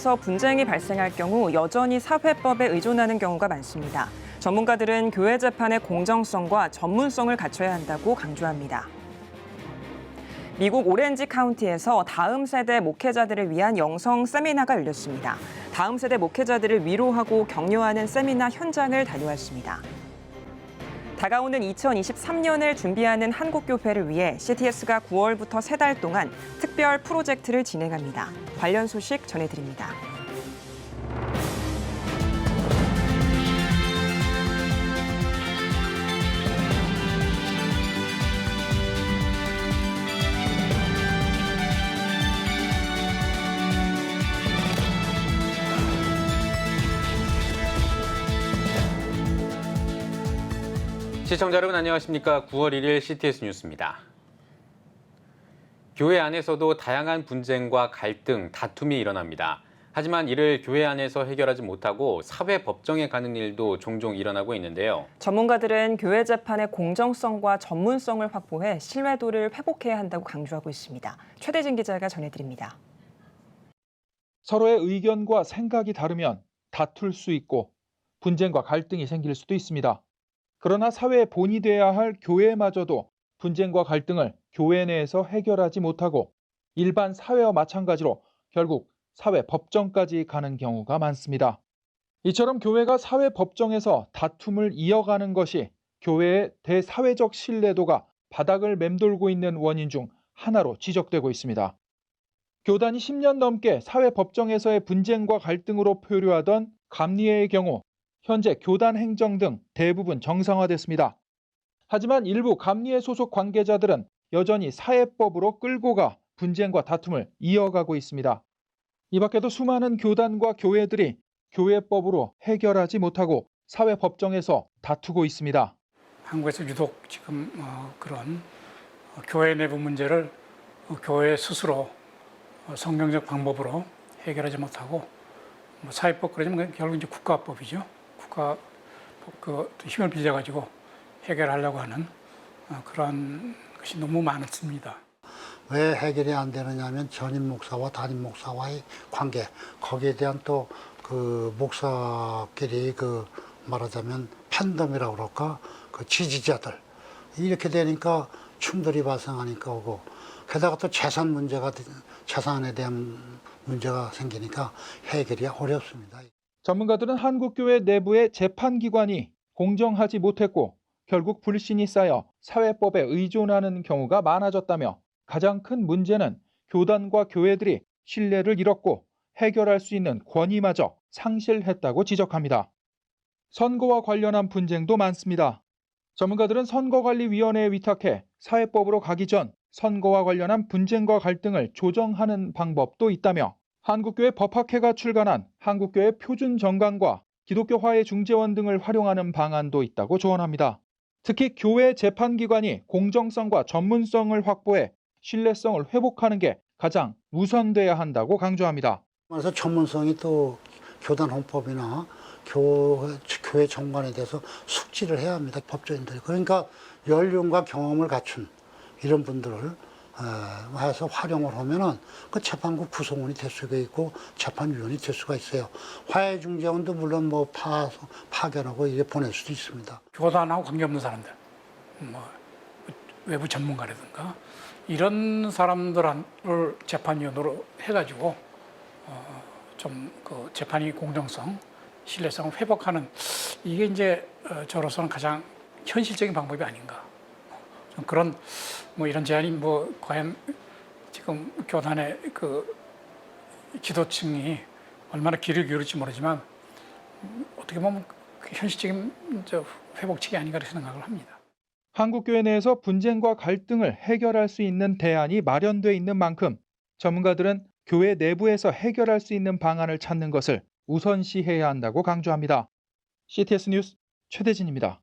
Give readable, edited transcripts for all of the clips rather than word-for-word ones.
내부에서 분쟁이 발생할 경우 여전히 사회법에 의존하는 경우가 많습니다. 전문가들은 교회 재판의 공정성과 전문성을 갖춰야 한다고 강조합니다. 미국 오렌지 카운티에서 다음 세대 목회자들을 위한 영성 세미나가 열렸습니다. 다음 세대 목회자들을 위로하고 격려하는 세미나 현장을 다녀왔습니다. 다가오는 2023년을 준비하는 한국교회를 위해 CTS가 9월부터 3달 동안 특별 프로젝트를 진행합니다. 관련 소식 전해드립니다. 시청자 여러분 안녕하십니까? 9월 1일 CTS 뉴스입니다. 교회 안에서도 다양한 분쟁과 갈등, 다툼이 일어납니다. 하지만 이를 교회 안에서 해결하지 못하고 사회 법정에 가는 일도 종종 일어나고 있는데요. 전문가들은 교회 재판의 공정성과 전문성을 확보해 신뢰도를 회복해야 한다고 강조하고 있습니다. 최대진 기자가 전해드립니다. 서로의 의견과 생각이 다르면 다툴 수 있고 분쟁과 갈등이 생길 수도 있습니다. 그러나 사회의 본이 돼야 할 교회마저도 분쟁과 갈등을 교회 내에서 해결하지 못하고 일반 사회와 마찬가지로 결국 사회 법정까지 가는 경우가 많습니다. 이처럼 교회가 사회 법정에서 다툼을 이어가는 것이 교회의 대사회적 신뢰도가 바닥을 맴돌고 있는 원인 중 하나로 지적되고 있습니다. 교단이 10년 넘게 사회 법정에서의 분쟁과 갈등으로 표류하던 감리회의 경우 현재 교단 행정 등 대부분 정상화됐습니다. 하지만 일부 감리회 소속 관계자들은 여전히 사회법으로 끌고 가 분쟁과 다툼을 이어가고 있습니다. 이 밖에도 수많은 교단과 교회들이 교회법으로 해결하지 못하고 사회법정에서 다투고 있습니다. 한국에서 유독 지금 그런 교회 내부 문제를 교회 스스로 성경적 방법으로 해결하지 못하고 사회법 그러지만 결국 이제 국가법이죠. 국가법 그 힘을 빌려가지고 해결하려고 하는 그런 것이 너무 많습니다. 왜 해결이 안 되느냐 하면 전임 목사와 담임 목사와의 관계, 거기에 대한 또 그 목사끼리 그 말하자면 팬덤이라고 그럴까, 그 지지자들 이렇게 되니까 충돌이 발생하니까 오고, 게다가 또 재산 문제가, 재산에 대한 문제가 생기니까 해결이 어렵습니다. 전문가들은 한국교회 내부의 재판기관이 공정하지 못했고 결국 불신이 쌓여 사회법에 의존하는 경우가 많아졌다며 가장 큰 문제는 교단과 교회들이 신뢰를 잃었고 해결할 수 있는 권위마저 상실했다고 지적합니다. 선거와 관련한 분쟁도 많습니다. 전문가들은 선거관리위원회에 위탁해 사회법으로 가기 전 선거와 관련한 분쟁과 갈등을 조정하는 방법도 있다며 한국교회 법학회가 출간한 한국교회 표준정강과 기독교 화해 중재원 등을 활용하는 방안도 있다고 조언합니다. 특히 교회 재판기관이 공정성과 전문성을 확보해 신뢰성을 회복하는 게 가장 우선돼야 한다고 강조합니다. 그래서 전문성이 또 교단 헌법이나 교회 정관에 대해서 숙지를 해야 합니다. 법조인들이. 그러니까 연륜과 경험을 갖춘 이런 분들을 해서 활용을 하면은 그 재판국 구성원이 될 수가 있고 재판위원이 될 수가 있어요. 화해중재원도 물론 뭐 파견하고 이제 보낼 수도 있습니다. 교단하고 관계없는 사람들, 외부 전문가라든가 이런 사람들을 재판위원으로 해가지고 좀 그 재판이 공정성, 신뢰성을 회복하는, 이게 이제 저로서는 가장 현실적인 방법이 아닌가. 좀 그런 이런 제안이 과연 지금 교단의 그 지도층이 얼마나 귀를 기울일지 모르지만 어떻게 보면 현실적인 회복책이 아닌가 이렇게 생각을 합니다. 한국교회 내에서 분쟁과 갈등을 해결할 수 있는 대안이 마련돼 있는 만큼 전문가들은 교회 내부에서 해결할 수 있는 방안을 찾는 것을 우선시해야 한다고 강조합니다. CTS 뉴스 최대진입니다.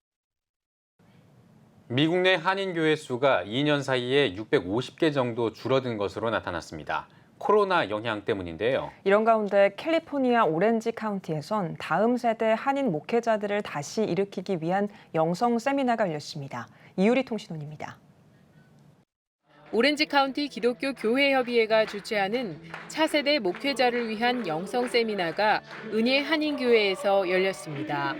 미국 내 한인교회 수가 2년 사이에 650개 정도 줄어든 것으로 나타났습니다. 코로나 영향 때문인데요. 이런 가운데 캘리포니아 오렌지 카운티에선 다음 세대 한인 목회자들을 다시 일으키기 위한 영성 세미나가 열렸습니다. 이유리 통신원입니다. 오렌지 카운티 기독교 교회협의회가 주최하는 차세대 목회자를 위한 영성 세미나가 은혜 한인교회에서 열렸습니다.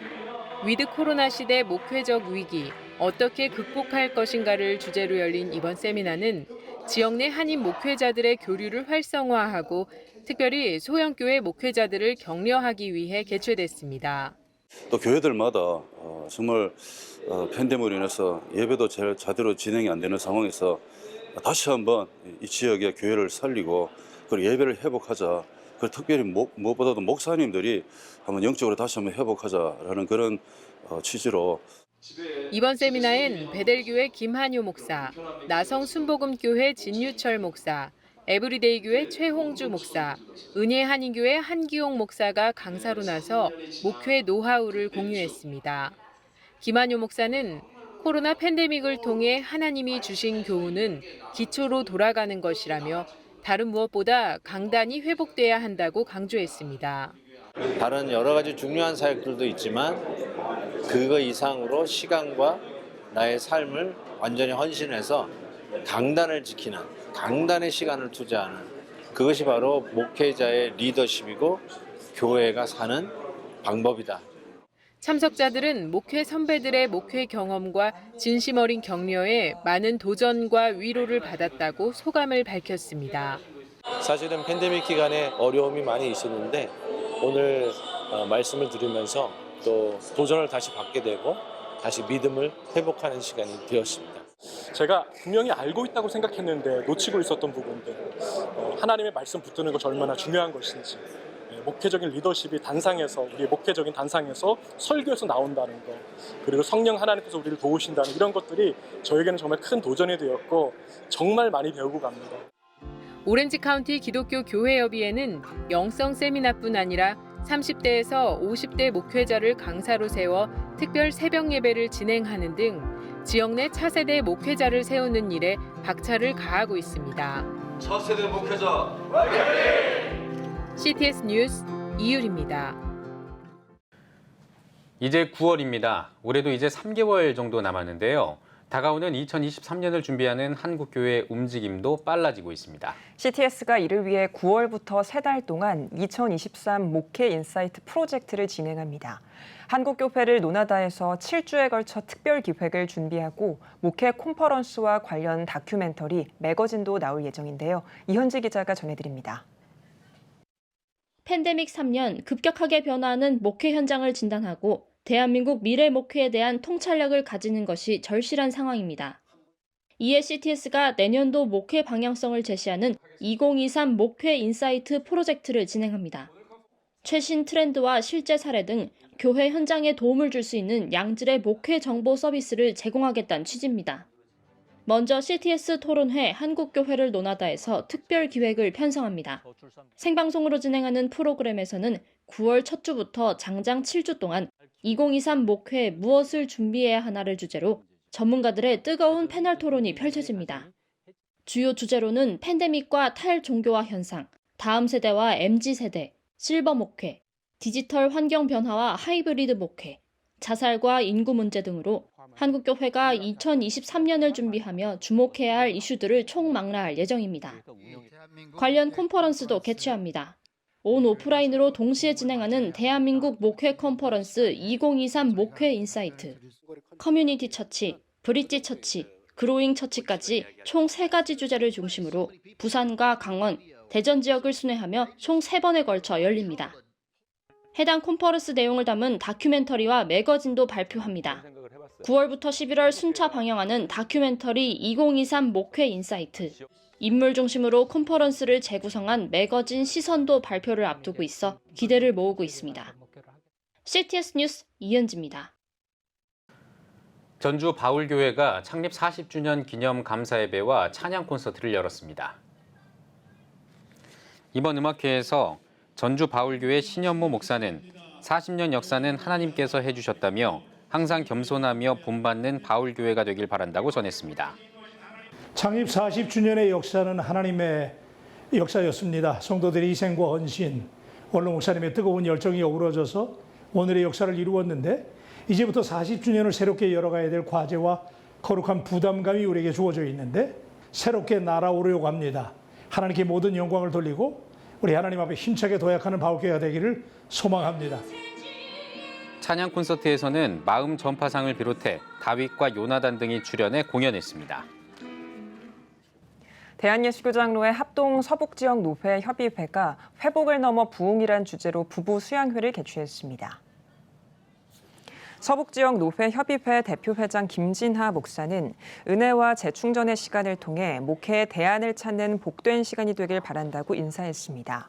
위드 코로나 시대 목회적 위기, 어떻게 극복할 것인가를 주제로 열린 이번 세미나는 지역 내 한인 목회자들의 교류를 활성화하고 특별히 소형교회 목회자들을 격려하기 위해 개최됐습니다. 또 교회들마다 정말 팬데믹으로 인해서 예배도 제대로 진행이 안 되는 상황에서 다시 한번 이 지역의 교회를 살리고 그리고 예배를 회복하자. 그리고 특별히 무엇보다도 목사님들이 한번 영적으로 다시 한번 회복하자라는 그런 취지로 이번 세미나엔 베델교회 김한효 목사, 나성 순복음교회 진유철 목사, 에브리데이 교회 최홍주 목사, 은혜 한인교회 한기용 목사가 강사로 나서 목회 노하우를 공유했습니다. 김한효 목사는 코로나 팬데믹을 통해 하나님이 주신 교훈은 기초로 돌아가는 것이라며 다른 무엇보다 강단이 회복돼야 한다고 강조했습니다. 다른 여러 가지 중요한 사역들도 있지만 그거 이상으로 시간과 나의 삶을 완전히 헌신해서 강단을 지키는, 강단의 시간을 투자하는 그것이 바로 목회자의 리더십이고 교회가 사는 방법이다. 참석자들은 목회 선배들의 목회 경험과 진심 어린 격려에 많은 도전과 위로를 받았다고 소감을 밝혔습니다. 사실은 팬데믹 기간에 어려움이 많이 있었는데 오늘 말씀을 들으면서 또 도전을 다시 받게 되고 다시 믿음을 회복하는 시간이 되었습니다. 제가 분명히 알고 있다고 생각했는데 놓치고 있었던 부분들, 하나님의 말씀 붙드는 것이 얼마나 중요한 것인지, 목회적인 리더십이 단상에서, 우리의 목회적인 단상에서 설교에서 나온다는 것, 그리고 성령 하나님께서 우리를 도우신다는 이런 것들이 저에게는 정말 큰 도전이 되었고 정말 많이 배우고 갑니다. 오렌지 카운티 기독교 교회협의회는 영성 세미나뿐 아니라 30대에서 50대 목회자를 강사로 세워 특별 새벽 예배를 진행하는 등 지역 내 차세대 목회자를 세우는 일에 박차를 가하고 있습니다. 차세대 목회자 화이팅! CTS 뉴스 이율입니다. 이제 9월입니다. 올해도 이제 3개월 정도 남았는데요. 다가오는 2023년을 준비하는 한국교회의 움직임도 빨라지고 있습니다. CTS가 이를 위해 9월부터 3달 동안 2023 목회 인사이트 프로젝트를 진행합니다. 한국교회를 논하다에서 7주에 걸쳐 특별 기획을 준비하고 목회 콘퍼런스와 관련 다큐멘터리, 매거진도 나올 예정인데요. 이현지 기자가 전해드립니다. 팬데믹 3년 급격하게 변화하는 목회 현장을 진단하고 대한민국 미래 목회에 대한 통찰력을 가지는 것이 절실한 상황입니다. 이에 CTS가 내년도 목회 방향성을 제시하는 2023 목회 인사이트 프로젝트를 진행합니다. 최신 트렌드와 실제 사례 등 교회 현장에 도움을 줄 수 있는 양질의 목회 정보 서비스를 제공하겠다는 취지입니다. 먼저 CTS 토론회 한국교회를 논하다에서 특별 기획을 편성합니다. 생방송으로 진행하는 프로그램에서는 9월 첫 주부터 장장 7주 동안 2023 목회에 무엇을 준비해야 하나를 주제로 전문가들의 뜨거운 패널 토론이 펼쳐집니다. 주요 주제로는 팬데믹과 탈종교화 현상, 다음 세대와 MZ세대, 실버 목회, 디지털 환경 변화와 하이브리드 목회, 자살과 인구 문제 등으로 한국교회가 2023년을 준비하며 주목해야 할 이슈들을 총망라할 예정입니다. 관련 컨퍼런스도 개최합니다. 온 오프라인으로 동시에 진행하는 대한민국 목회 컨퍼런스 2023 목회 인사이트, 커뮤니티 처치, 브릿지 처치, 그로잉 처치까지 총 3가지 주제를 중심으로 부산과 강원, 대전 지역을 순회하며 총 3번에 걸쳐 열립니다. 해당 컨퍼런스 내용을 담은 다큐멘터리와 매거진도 발표합니다. 9월부터 11월 순차 방영하는 다큐멘터리 2023 목회 인사이트, 인물 중심으로 컨퍼런스를 재구성한 매거진 시선도 발표를 앞두고 있어 기대를 모으고 있습니다. CTS 뉴스 이은지입니다. 전주 바울교회가 창립 40주년 기념 감사예배와 찬양 콘서트를 열었습니다. 이번 음악회에서 전주 바울교회 신현모 목사는 40년 역사는 하나님께서 해주셨다며 항상 겸손하며 본받는 바울교회가 되길 바란다고 전했습니다. 창립 40주년의 역사는 하나님의 역사였습니다. 성도들의 희생과 헌신, 원로 목사님의 뜨거운 열정이 어우러져서 오늘의 역사를 이루었는데 이제부터 40주년을 새롭게 열어가야 될 과제와 거룩한 부담감이 우리에게 주어져 있는데 새롭게 날아오려고 합니다. 하나님께 모든 영광을 돌리고 우리 하나님 앞에 힘차게 도약하는 바울교회가 되기를 소망합니다. 찬양 콘서트에서는 마음 전파상을 비롯해 다윗과 요나단 등이 출연해 공연했습니다. 대한예수교장로회 합동 서북지역 노회 협의회가 회복을 넘어 부흥이란 주제로 부부 수양회를 개최했습니다. 서북지역 노회 협의회 대표회장 김진하 목사는 은혜와 재충전의 시간을 통해 목회의 대안을 찾는 복된 시간이 되길 바란다고 인사했습니다.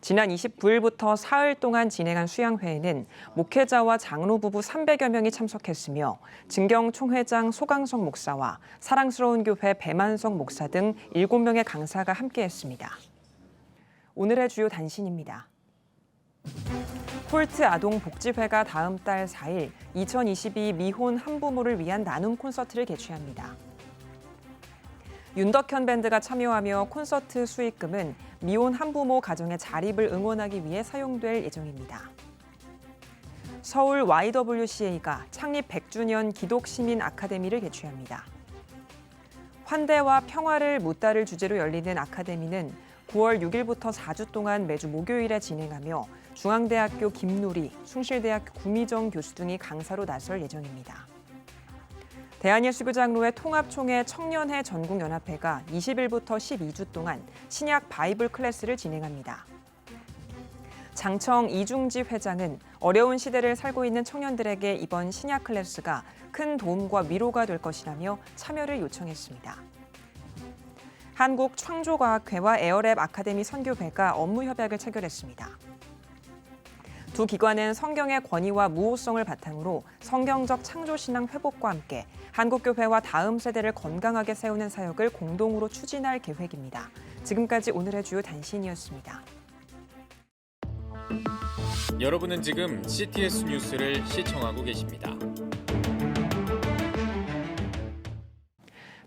지난 29일부터 사흘 동안 진행한 수양회에는 목회자와 장로 부부 300여 명이 참석했으며 진경 총회장 소강석 목사와 사랑스러운 교회 배만석 목사 등 7명의 강사가 함께했습니다. 오늘의 주요 단신입니다. 홀트 아동복지회가 다음 달 4일 2022 미혼 한부모를 위한 나눔 콘서트를 개최합니다. 윤덕현 밴드가 참여하며 콘서트 수익금은 미혼 한부모 가정의 자립을 응원하기 위해 사용될 예정입니다. 서울 YWCA가 창립 100주년 기독시민 아카데미를 개최합니다. 환대와 평화를 못다를 주제로 열리는 아카데미는 9월 6일부터 4주 동안 매주 목요일에 진행하며 중앙대학교 김누리, 숭실대학교 구미정 교수 등이 강사로 나설 예정입니다. 대한예수교장로회 통합총회 청년회 전국연합회가 20일부터 12주 동안 신약 바이블 클래스를 진행합니다. 장청 이중지 회장은 어려운 시대를 살고 있는 청년들에게 이번 신약 클래스가 큰 도움과 위로가 될 것이라며 참여를 요청했습니다. 한국창조과학회와 에어랩 아카데미 선교회가 업무 협약을 체결했습니다. 두 기관은 성경의 권위와 무호성을 바탕으로 성경적 창조신앙 회복과 함께 한국교회와 다음 세대를 건강하게 세우는 사역을 공동으로 추진할 계획입니다. 지금까지 오늘의 주요 단신이었습니다. 여러분은 지금 CTS 뉴스를 시청하고 계십니다.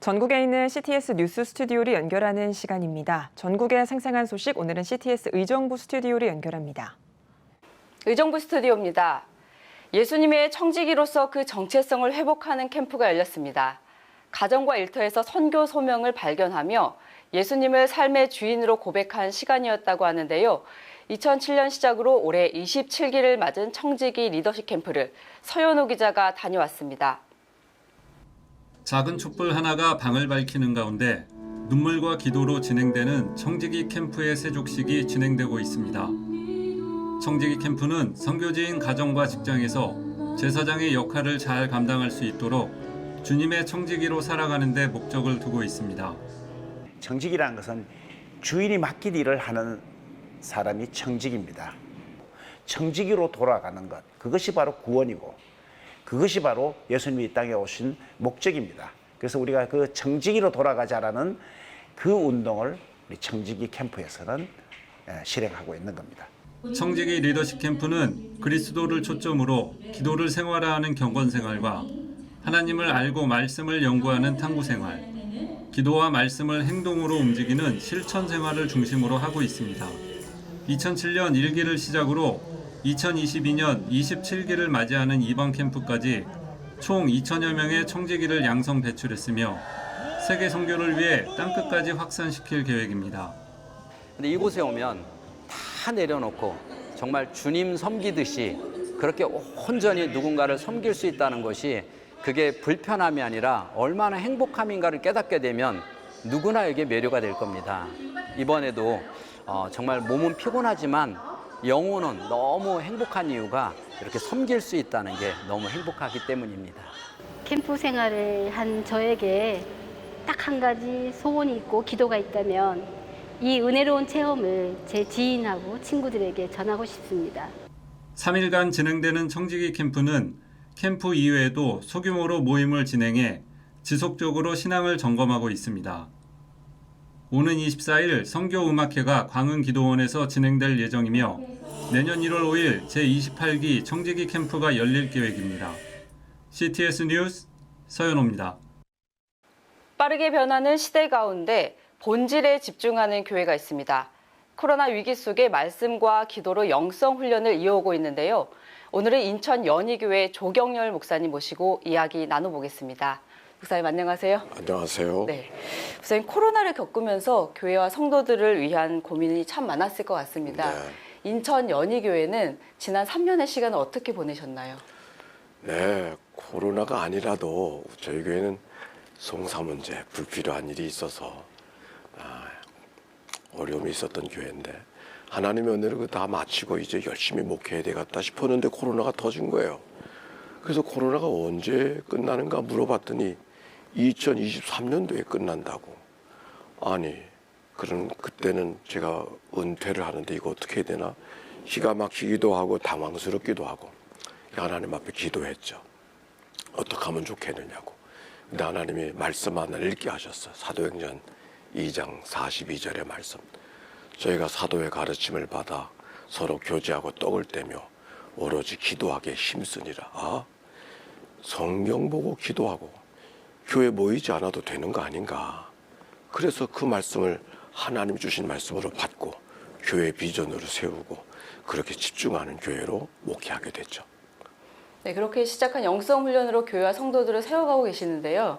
전국에 있는 CTS 뉴스 스튜디오를 연결하는 시간입니다. 전국의 생생한 소식, 오늘은 CTS 의정부 스튜디오를 연결합니다. 의정부 스튜디오입니다. 예수님의 청지기로서 그 정체성을 회복하는 캠프가 열렸습니다. 가정과 일터에서 선교 소명을 발견하며 예수님을 삶의 주인으로 고백한 시간이었다고 하는데요. 2007년 시작으로 올해 27기를 맞은 청지기 리더십 캠프를 서현우 기자가 다녀왔습니다. 작은 촛불 하나가 방을 밝히는 가운데 눈물과 기도로 진행되는 청지기 캠프의 세족식이 진행되고 있습니다. 청지기 캠프는 선교지인 가정과 직장에서 제사장의 역할을 잘 감당할 수 있도록 주님의 청지기로 살아가는 데 목적을 두고 있습니다. 청지기라는 것은 주인이 맡긴 일을 하는 사람이 청지기입니다. 청지기로 돌아가는 것, 그것이 바로 구원이고 그것이 바로 예수님이 이 땅에 오신 목적입니다. 그래서 우리가 그 청지기로 돌아가자라는 그 운동을 우리 청지기 캠프에서는 실행하고 있는 겁니다. 청지기 리더십 캠프는 그리스도를 초점으로 기도를 생활화하는 경건 생활과 하나님을 알고 말씀을 연구하는 탐구 생활, 기도와 말씀을 행동으로 움직이는 실천 생활을 중심으로 하고 있습니다. 2007년 1기를 시작으로 2022년 27기를 맞이하는 이번 캠프까지 총 2천여 명의 청지기를 양성 배출했으며 세계 선교를 위해 땅끝까지 확산시킬 계획입니다. 근데 이곳에 오면 다 내려놓고 정말 주님 섬기듯이 그렇게 온전히 누군가를 섬길 수 있다는 것이 그게 불편함이 아니라 얼마나 행복함인가를 깨닫게 되면 누구나에게 매료가 될 겁니다. 이번에도 정말 몸은 피곤하지만 영혼은 너무 행복한 이유가 이렇게 섬길 수 있다는 게 너무 행복하기 때문입니다. 캠프 생활을 한 저에게 딱 한 가지 소원이 있고 기도가 있다면 이 은혜로운 체험을 제 지인하고 친구들에게 전하고 싶습니다. 3일간 진행되는 청지기 캠프는 캠프 이외에도 소규모로 모임을 진행해 지속적으로 신앙을 점검하고 있습니다. 오는 24일 선교음악회가 광흥기도원에서 진행될 예정이며 내년 1월 5일 제28기 청지기 캠프가 열릴 계획입니다. CTS 뉴스 서현호입니다. 빠르게 변하는 시대 가운데 본질에 집중하는 교회가 있습니다. 코로나 위기 속에 말씀과 기도로 영성 훈련을 이어오고 있는데요. 오늘은 인천 연희교회 조경열 목사님 모시고 이야기 나눠보겠습니다. 목사님 안녕하세요. 안녕하세요. 네, 목사님 코로나를 겪으면서 교회와 성도들을 위한 고민이 참 많았을 것 같습니다. 네. 인천 연희교회는 지난 3년의 시간을 어떻게 보내셨나요? 네, 코로나가 아니라도 저희 교회는 송사 문제, 불필요한 일이 있어서 어려움이 있었던 교회인데 하나님의 은혜로 다 마치고 이제 열심히 목회해야 되겠다 싶었는데 코로나가 터진 거예요. 그래서 코로나가 언제 끝나는가 물어봤더니 2023년도에 끝난다고. 아니, 그때는 제가 은퇴를 하는데 이거 어떻게 해야 되나? 기가 막히기도 하고 당황스럽기도 하고 하나님 앞에 기도했죠. 어떻게 하면 좋겠느냐고. 근데 하나님이 말씀 하나를 읽게 하셨어요. 사도행전 2장 42절의 말씀. 저희가 사도의 가르침을 받아 서로 교제하고 떡을 떼며 오로지 기도하기에 힘쓰니라. 아, 성경 보고 기도하고 교회 모이지 않아도 되는 거 아닌가. 그래서 그 말씀을 하나님 주신 말씀으로 받고 교회 비전으로 세우고 그렇게 집중하는 교회로 목회하게 됐죠. 네, 그렇게 시작한 영성 훈련으로 교회와 성도들을 세워가고 계시는데요.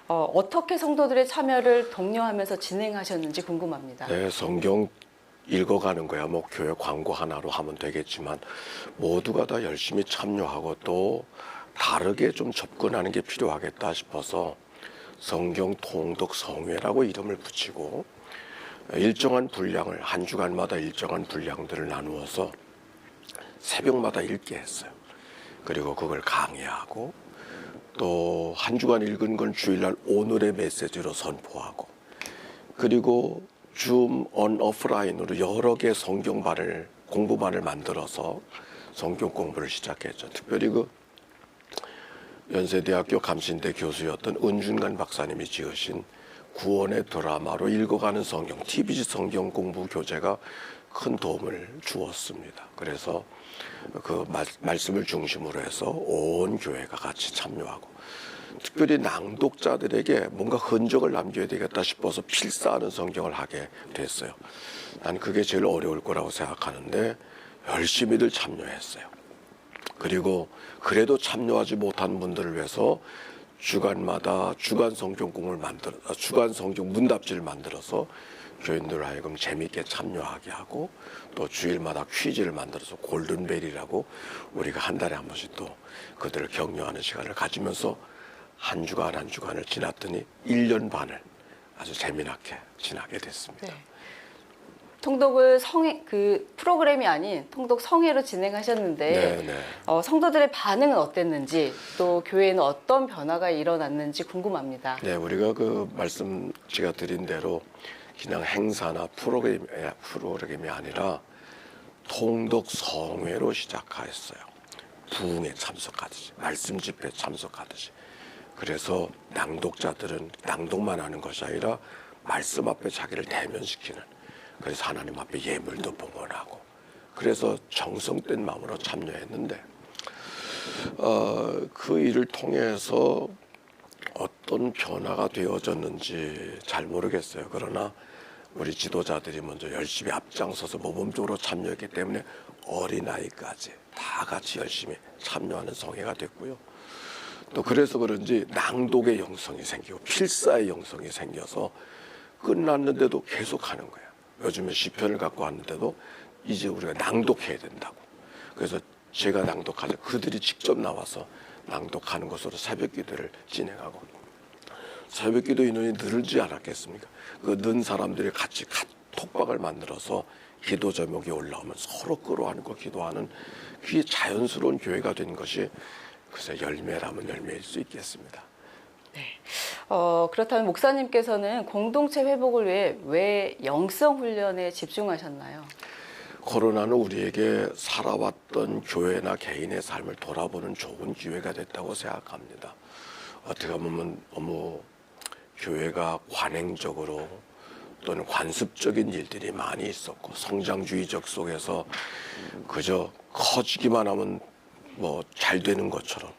어떻게 성도들의 참여를 독려하면서 진행하셨는지 궁금합니다. 네, 성경 읽어가는 거야. 뭐 교회 광고 하나로 하면 되겠지만 모두가 다 열심히 참여하고 또 다르게 좀 접근하는 게 필요하겠다 싶어서 성경 통독 성회라고 이름을 붙이고 일정한 분량을 한 주간마다 일정한 분량들을 나누어서 새벽마다 읽게 했어요. 그리고 그걸 강의하고 또 한 주간 읽은 건 주일날 오늘의 메시지로 선포하고 그리고 줌 오프라인으로 여러 개 성경반을 공부반을 만들어서 성경 공부를 시작했죠. 특별히 그 연세대학교 감신대 교수였던 은준관 박사님이 지으신 구원의 드라마로 읽어가는 성경, TBC 성경 공부 교재가 큰 도움을 주었습니다. 그래서 그 말씀을 중심으로 해서 온 교회가 같이 참여하고 특별히 낭독자들에게 뭔가 흔적을 남겨야 되겠다 싶어서 필사하는 성경을 하게 됐어요. 난 그게 제일 어려울 거라고 생각하는데 열심히들 참여했어요. 그리고 그래도 참여하지 못한 분들을 위해서 주간마다 주간 성경 공부를 주간 성경 문답지를 만들어서 교인들 하여금 재미있게 참여하게 하고 또 주일마다 퀴즈를 만들어서 골든벨이라고 우리가 한 달에 한 번씩 또 그들을 격려하는 시간을 가지면서 한 주간 한 주간을 지났더니 1년 반을 아주 재미나게 지나게 됐습니다. 네. 통독을 프로그램이 아닌 통독 성회로 진행하셨는데 성도들의 반응은 어땠는지 또 교회에는 어떤 변화가 일어났는지 궁금합니다. 네, 우리가 그 말씀 제가 드린 대로 그냥 행사나 프로그램이 아니라 통독 성회로 시작하였어요. 부흥에 참석하듯이 말씀 집회에 참석하듯이. 그래서 낭독자들은 낭독만 하는 것이 아니라 말씀 앞에 자기를 대면시키는 그래서 하나님 앞에 예물도 봉헌하고 그래서 정성된 마음으로 참여했는데 그 일을 통해서 어떤 변화가 되어졌는지 잘 모르겠어요. 그러나 우리 지도자들이 먼저 열심히 앞장서서 모범적으로 참여했기 때문에 어린아이까지 다 같이 열심히 참여하는 성회가 됐고요. 또 그래서 그런지 낭독의 영성이 생기고 필사의 영성이 생겨서 끝났는데도 계속 하는 거예요. 요즘에 시편을 갖고 왔는데도 이제 우리가 낭독해야 된다고. 그래서 제가 낭독하자 그들이 직접 나와서 낭독하는 것으로 새벽기도를 진행하고 새벽기도 인원이 늘지 않았겠습니까? 그 는 사람들이 같이 톡방을 만들어서 기도 제목이 올라오면 서로 끌어안고 기도하는 그게 자연스러운 교회가 된 것이 글쎄 열매라면 열매일 수 있겠습니다. 네. 그렇다면 목사님께서는 공동체 회복을 위해 왜 영성 훈련에 집중하셨나요? 코로나는 우리에게 살아왔던 교회나 개인의 삶을 돌아보는 좋은 기회가 됐다고 생각합니다. 어떻게 보면 너무 교회가 관행적으로 또는 관습적인 일들이 많이 있었고 성장주의적 속에서 그저 커지기만 하면 뭐 잘 되는 것처럼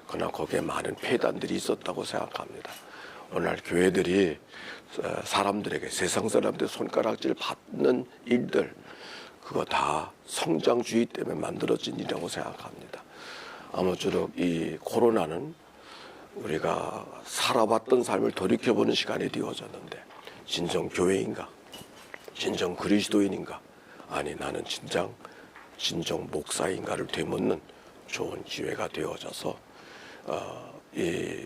그러나 거기에 많은 폐단들이 있었다고 생각합니다. 오늘날 교회들이 사람들에게 세상 사람들의 손가락질 받는 일들 그거 다 성장주의 때문에 만들어진 일이라고 생각합니다. 아무쪼록 이 코로나는 우리가 살아왔던 삶을 돌이켜보는 시간이 되어졌는데 진정 교회인가? 진정 그리스도인인가? 아니 나는 진정 목사인가를 되묻는 좋은 기회가 되어져서 이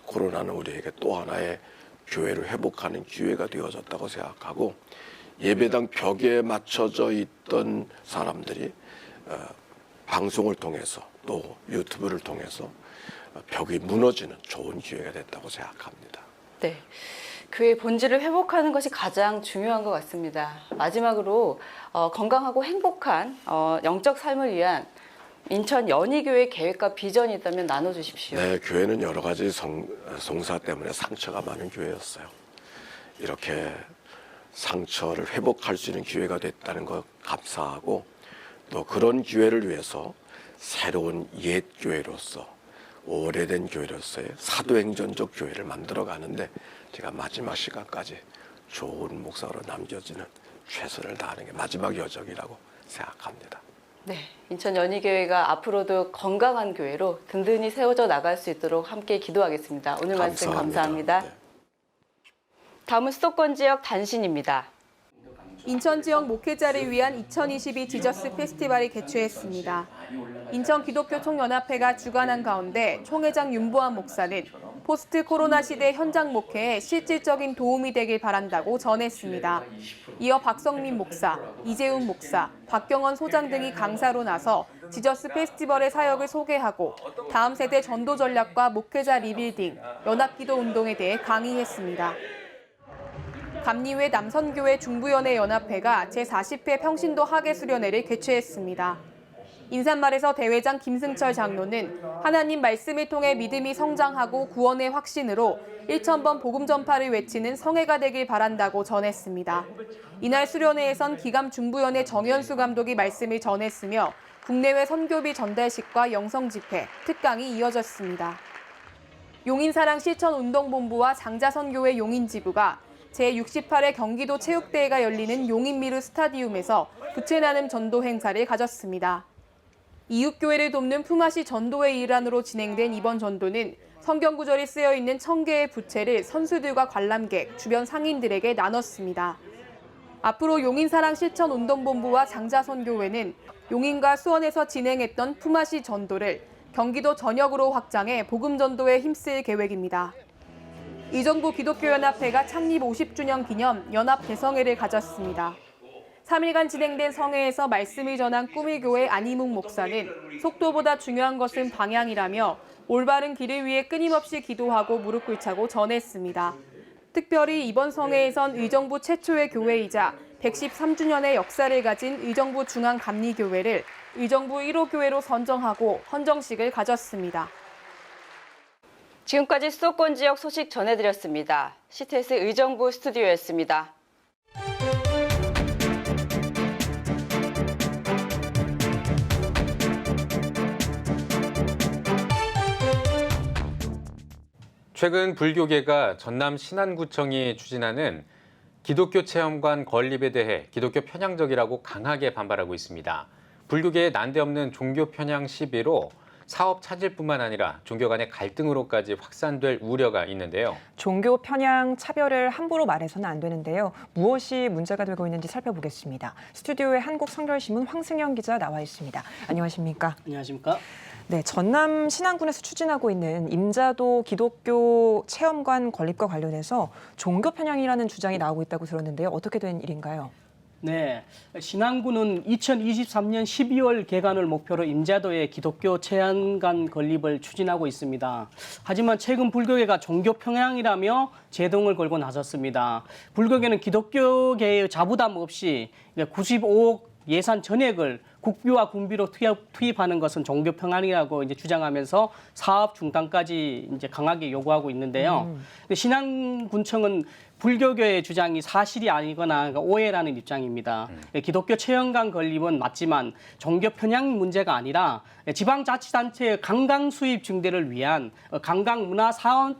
코로나는 우리에게 또 하나의 교회를 회복하는 기회가 되어졌다고 생각하고 예배당 벽에 맞춰져 있던 사람들이 방송을 통해서 또 유튜브를 통해서 벽이 무너지는 좋은 기회가 됐다고 생각합니다. 네. 교회의 본질을 회복하는 것이 가장 중요한 것 같습니다. 마지막으로 건강하고 행복한 영적 삶을 위한 인천 연희교회 계획과 비전이 있다면 나눠주십시오. 네, 교회는 여러 가지 송사 때문에 상처가 많은 교회였어요. 이렇게 상처를 회복할 수 있는 기회가 됐다는 것 감사하고 또 그런 기회를 위해서 새로운 옛 교회로서 오래된 교회로서의 사도행전적 교회를 만들어 가는데 제가 마지막 시간까지 좋은 목사로 남겨지는 최선을 다하는 게 마지막 여정이라고 생각합니다. 네, 인천 연희교회가 앞으로도 건강한 교회로 든든히 세워져 나갈 수 있도록 함께 기도하겠습니다. 오늘 말씀 감사합니다. 네. 다음은 수도권 지역 단신입니다. 인천 지역 목회자를 위한 2022 지저스 페스티벌이 개최했습니다. 인천 기독교 총연합회가 주관한 가운데 총회장 윤보한 목사는 포스트 코로나 시대 현장 목회에 실질적인 도움이 되길 바란다고 전했습니다. 이어 박성민 목사, 이재훈 목사, 박경원 소장 등이 강사로 나서 지저스 페스티벌의 사역을 소개하고 다음 세대 전도 전략과 목회자 리빌딩, 연합기도 운동에 대해 강의했습니다. 감리회 남선교회 중부연회 연합회가 제40회 평신도 하계수련회를 개최했습니다. 인사말에서 대회장 김승철 장로는 하나님 말씀을 통해 믿음이 성장하고 구원의 확신으로 1000번 복음 전파를 외치는 성회가 되길 바란다고 전했습니다. 이날 수련회에선 기감 중부연회 정현수 감독이 말씀을 전했으며 국내외 선교비 전달식과 영성집회, 특강이 이어졌습니다. 용인사랑 실천운동본부와 장자선교회 용인지부가 제68회 경기도 체육대회가 열리는 용인미르 스타디움에서 부채나눔 전도 행사를 가졌습니다. 이웃교회를 돕는 품앗이 전도의 일환으로 진행된 이번 전도는 성경 구절이 쓰여 있는 1000개의 부채를 선수들과 관람객, 주변 상인들에게 나눴습니다. 앞으로 용인사랑 실천운동본부와 장자선교회는 용인과 수원에서 진행했던 품앗이 전도를 경기도 전역으로 확장해 복음 전도에 힘쓸 계획입니다. 이정부 기독교연합회가 창립 50주년 기념 연합 대성회를 가졌습니다. 3일간 진행된 성회에서 말씀을 전한 꾸미교회 안희묵 목사는 속도보다 중요한 것은 방향이라며 올바른 길을 위해 끊임없이 기도하고 무릎 꿇자고 전했습니다. 특별히 이번 성회에선 의정부 최초의 교회이자 113주년의 역사를 가진 의정부 중앙감리교회를 의정부 1호 교회로 선정하고 헌정식을 가졌습니다. 지금까지 수도권 지역 소식 전해드렸습니다. CTS 의정부 스튜디오였습니다. 최근 불교계가 전남 신안구청이 추진하는 기독교 체험관 건립에 대해 기독교 편향적이라고 강하게 반발하고 있습니다. 불교계의 난데없는 종교 편향 시비로 사업 차질뿐만 아니라 종교 간의 갈등으로까지 확산될 우려가 있는데요. 종교 편향 차별을 함부로 말해서는 안 되는데요. 무엇이 문제가 되고 있는지 살펴보겠습니다. 스튜디오에 한국성결신문 황승영 기자 나와 있습니다. 안녕하십니까? 안녕하십니까? 네, 전남 신안군에서 추진하고 있는 임자도 기독교 체험관 건립과 관련해서 종교 편향이라는 주장이 나오고 있다고 들었는데요. 어떻게 된 일인가요? 네, 신안군은 2023년 12월 개관을 목표로 임자도에 기독교 체험관 건립을 추진하고 있습니다. 하지만 최근 불교계가 종교 편향이라며 제동을 걸고 나섰습니다. 불교계는 기독교계의 자부담 없이 95억 예산 전액을 국비와 군비로 투입하는 것은 종교 편향이라고 주장하면서 사업 중단까지 강하게 요구하고 있는데요. 신안군청은 불교계의 주장이 사실이 아니거나 오해라는 입장입니다. 기독교 체험관 건립은 맞지만 종교 편향 문제가 아니라 지방자치단체의 관광 수입 증대를 위한 관광 문화 사업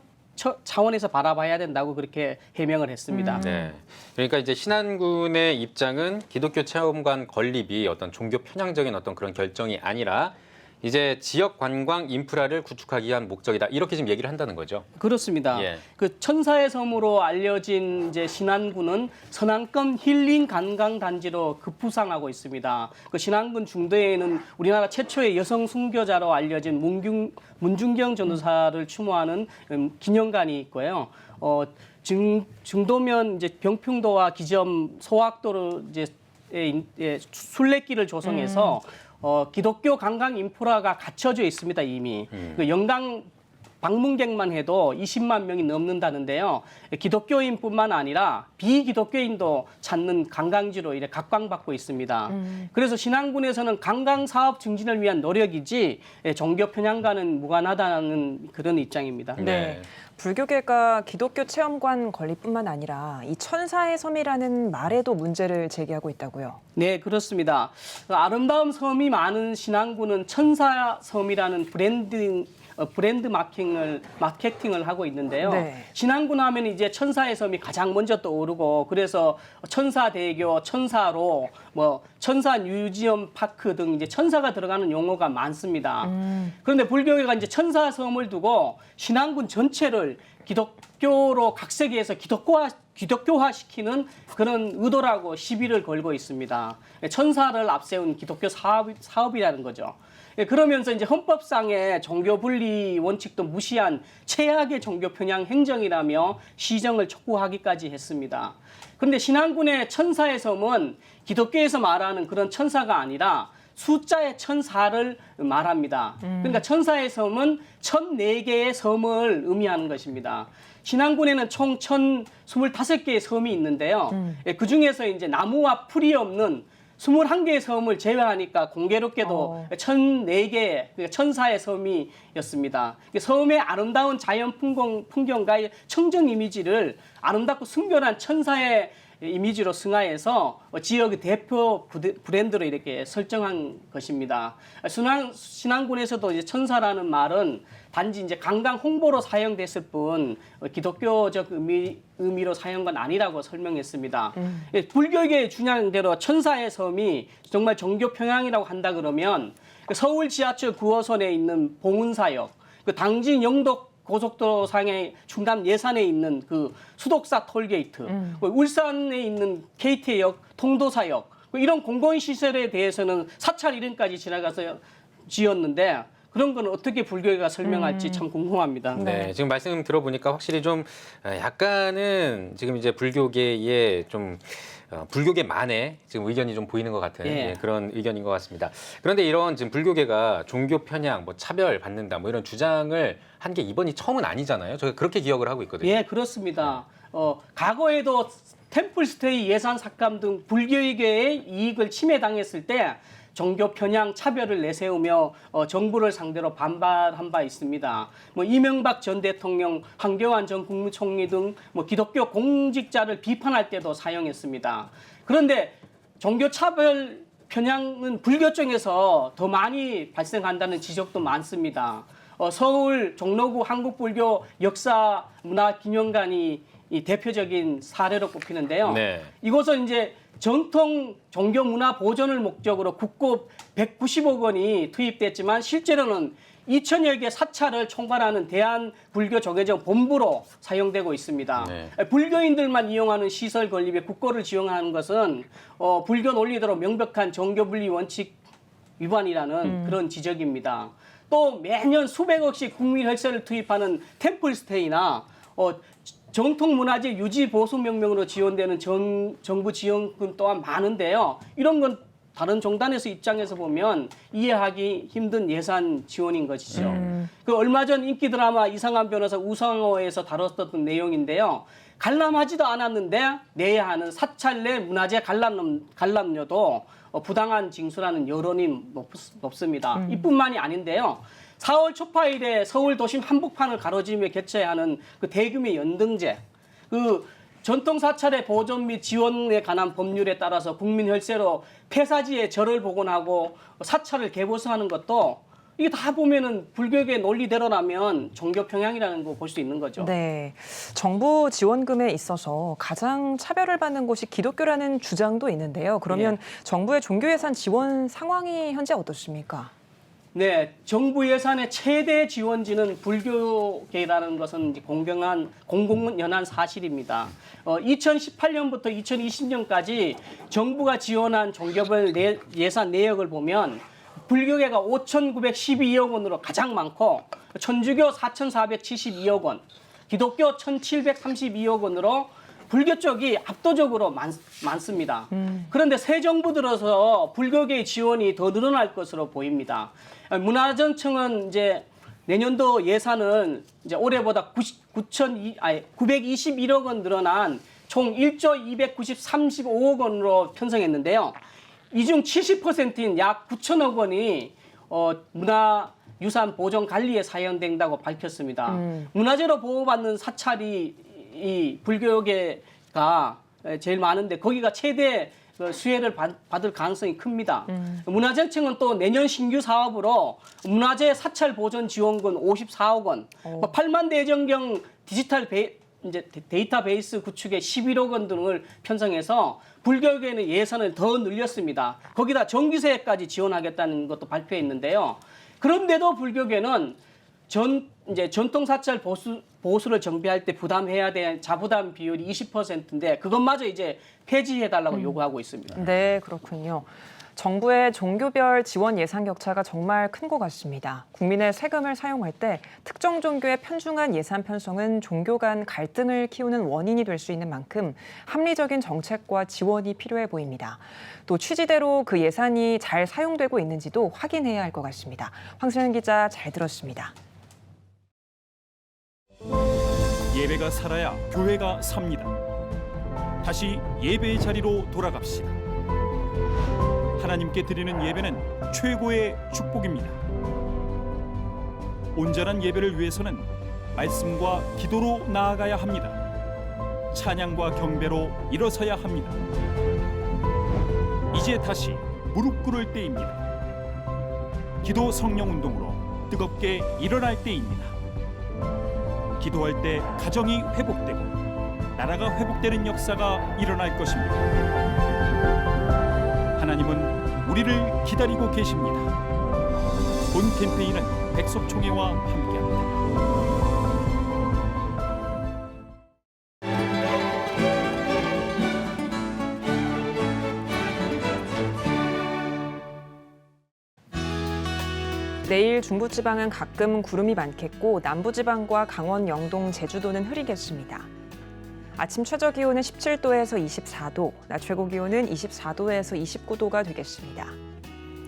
차원에서 바라봐야 된다고 그렇게 해명을 했습니다. 네, 그러니까 이제 신안군의 입장은 기독교 체험관 건립이 어떤 종교 편향적인 어떤 그런 결정이 아니라 이제 지역 관광 인프라를 구축하기 위한 목적이다. 이렇게 지금 얘기를 한다는 거죠. 그렇습니다. 예. 그 천사의 섬으로 알려진 이제 신안군은 선안권 힐링 관광 단지로 급부상하고 있습니다. 그 신안군 중도에는 우리나라 최초의 여성 순교자로 알려진 문중경 전도사를 추모하는 기념관이 있고요. 중도면 이제 병평도와 기점 소학도로 이제 순례길을 조성해서 기독교 관광 인프라가 갖춰져 있습니다, 이미. 그 영당 방문객만 해도 20만 명이 넘는다는데요. 기독교인뿐만 아니라 비기독교인도 찾는 관광지로 이렇게 각광받고 있습니다. 그래서 신안군에서는 관광 사업 증진을 위한 노력이지 종교 편향과는 무관하다는 그런 입장입니다. 네. 불교계가 기독교 체험관 건립뿐만 아니라 이 천사의 섬이라는 말에도 문제를 제기하고 있다고요. 네, 그렇습니다. 아름다운 섬이 많은 신안군은 천사섬이라는 브랜드 마케팅을 하고 있는데요. 네. 신안군 하면 이제 천사의 섬이 가장 먼저 떠오르고 그래서 천사대교, 천사로, 천사 뮤지엄 파크 등 이제 천사가 들어가는 용어가 많습니다. 그런데 불교계가 이제 천사섬을 두고 신안군 전체를 기독교로 각색해서 기독교화시키는 그런 의도라고 시비를 걸고 있습니다. 천사를 앞세운 기독교 사업이라는 거죠. 그러면서 이제 헌법상의 종교 분리 원칙도 무시한 최악의 종교 편향 행정이라며 시정을 촉구하기까지 했습니다. 그런데 신안군의 천사의 섬은 기독교에서 말하는 그런 천사가 아니라 숫자의 천사를 말합니다. 그러니까 천사의 섬은 1004개의 섬을 의미하는 것입니다. 신안군에는 총 1025개의 섬이 있는데요. 그중에서 이제 나무와 풀이 없는 21개의 섬을 제외하니까 공교롭게도 1004개, 천사의 섬이었습니다. 섬의 아름다운 자연 풍경과 청정 이미지를 아름답고 순결한 천사의 이미지로 승화해서 지역의 대표 브랜드로 이렇게 설정한 것입니다. 신안군에서도 이제 천사라는 말은 단지 이제 관광 홍보로 사용됐을 뿐 기독교적 의미로 사용한 건 아니라고 설명했습니다. 불교계의 주장대로 천사의 섬이 정말 종교 평양이라고 한다 그러면 서울 지하철 9호선에 있는 봉은사역, 그 당진 영덕 고속도로 상의 충남 예산에 있는 그 수독사 톨게이트, 울산에 있는 KT역 통도사역, 이런 공공시설에 대해서는 사찰 이름까지 지나가서 지었는데 그런 건 어떻게 불교계가 설명할지 참 궁금합니다. 네, 지금 말씀 들어보니까 확실히 좀 약간은 지금 이제 불교계의 좀 불교계만의 지금 의견이 좀 보이는 것 같은 그런 의견인 것 같습니다. 그런데 이런 지금 불교계가 종교 편향, 차별 받는다, 이런 주장을 한 게 이번이 처음은 아니잖아요. 저희가 그렇게 기억을 하고 있거든요. 예, 그렇습니다. 과거에도 템플스테이 예산 삭감 등 불교계의 이익을 침해당했을 때 종교 편향 차별을 내세우며 정부를 상대로 반발한 바 있습니다. 이명박 전 대통령, 황교안 전 국무총리 등 기독교 공직자를 비판할 때도 사용했습니다. 그런데 종교 차별 편향은 불교 쪽에서 더 많이 발생한다는 지적도 많습니다. 서울 종로구 한국불교 역사문화기념관이 이 대표적인 사례로 꼽히는데요. 네. 이곳은 이제 전통 종교 문화 보존을 목적으로 국고 190억 원이 투입됐지만 실제로는 2천여 개 사찰을 총괄하는 대한불교조계종 본부로 사용되고 있습니다. 네. 불교인들만 이용하는 시설 건립에 국고를 지원하는 것은 불교 논리대로 명백한 종교분리 원칙 위반이라는 그런 지적입니다. 또 매년 수백억씩 국민 혈세를 투입하는 템플스테이나 전통문화재 유지 보수 명령으로 지원되는 정부 지원금 또한 많은데요. 이런 건 다른 종단에서 입장에서 보면 이해하기 힘든 예산 지원인 것이죠. 그 얼마 전 인기 드라마 이상한 변호사 우상호에서 다뤘던 내용인데요. 관람하지도 않았는데 내야 하는 사찰 내 문화재 관람료도 부당한 징수라는 여론이 높습니다. 이뿐만이 아닌데요. 4월 초파일에 서울 도심 한복판을 가로지르며 개최하는 그 대규모 연등제, 그 전통 사찰의 보존 및 지원에 관한 법률에 따라서 국민 혈세로 폐사지에 절을 복원하고 사찰을 개보수하는 것도 이게 다 보면은 불교계 논리대로라면 종교 평양이라는 거 볼 수 있는 거죠. 네, 정부 지원금에 있어서 가장 차별을 받는 곳이 기독교라는 주장도 있는데요. 그러면 정부의 종교예산 지원 상황이 현재 어떻습니까? 네, 정부 예산의 최대 지원지는 불교계라는 것은 이제 공공연한 사실입니다. 2018년부터 2020년까지 정부가 지원한 종교별 예산 내역을 보면 불교계가 5,912억 원으로 가장 많고 천주교 4,472억 원, 기독교 1,732억 원으로 불교 쪽이 압도적으로 많습니다. 그런데 새 정부 들어서 불교계의 지원이 더 늘어날 것으로 보입니다. 문화전청은 이제 내년도 예산은 이제 올해보다 921억 원 늘어난 총 1조 293억 원으로 편성했는데요. 이 중 70%인 약 9천억 원이 문화유산 보존 관리에 사용된다고 밝혔습니다. 문화재로 보호받는 사찰이 이 불교계가 제일 많은데 거기가 최대 수혜를 받을 가능성이 큽니다. 문화재청은 또 내년 신규 사업으로 문화재 사찰 보존 지원금 54억 원, 8만 대전경 디지털 데이터베이스 구축에 11억 원 등을 편성해서 불교계는 예산을 더 늘렸습니다. 거기다 정기세까지 지원하겠다는 것도 발표했는데요. 그런데도 불교계는 전통 사찰 보수를 정비할 때 부담해야 될 자부담 비율이 20%인데 그것마저 이제 폐지해달라고 요구하고 있습니다. 네, 그렇군요. 정부의 종교별 지원 예산 격차가 정말 큰 것 같습니다. 국민의 세금을 사용할 때 특정 종교에 편중한 예산 편성은 종교 간 갈등을 키우는 원인이 될 수 있는 만큼 합리적인 정책과 지원이 필요해 보입니다. 또 취지대로 그 예산이 잘 사용되고 있는지도 확인해야 할 것 같습니다. 황소연 기자 잘 들었습니다. 예배가 살아야 교회가 삽니다. 다시 예배의 자리로 돌아갑시다. 하나님께 드리는 예배는 최고의 축복입니다. 온전한 예배를 위해서는 말씀과 기도로 나아가야 합니다. 찬양과 경배로 일어서야 합니다. 이제 다시 무릎 꿇을 때입니다. 기도 성령 운동으로 뜨겁게 일어날 때입니다. 기도할 때 가정이 회복되고 나라가 회복되는 역사가 일어날 것입니다. 하나님은 우리를 기다리고 계십니다. 본 캠페인은 백석총회와 함께합니다. 내일 중부지방은 가끔 구름이 많겠고 남부지방과 강원, 영동, 제주도는 흐리겠습니다. 아침 최저기온은 17도에서 24도, 낮 최고기온은 24도에서 29도가 되겠습니다.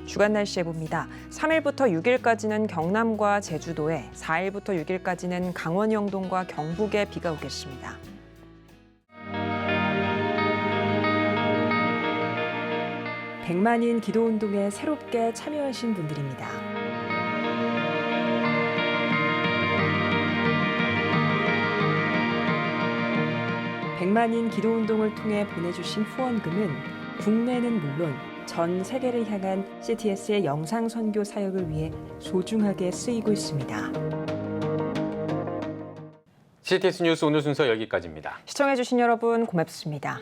주간 날씨 해봅니다. 3일부터 6일까지는 경남과 제주도에, 4일부터 6일까지는 강원, 영동과 경북에 비가 오겠습니다. 백만인 기도운동에 새롭게 참여하신 분들입니다. 백만인 기도운동을 통해 보내주신 후원금은 국내는 물론 전 세계를 향한 CTS의 영상 선교 사역을 위해 소중하게 쓰이고 있습니다. CTS 뉴스 오늘 순서 여기까지입니다. 시청해주신 여러분 고맙습니다.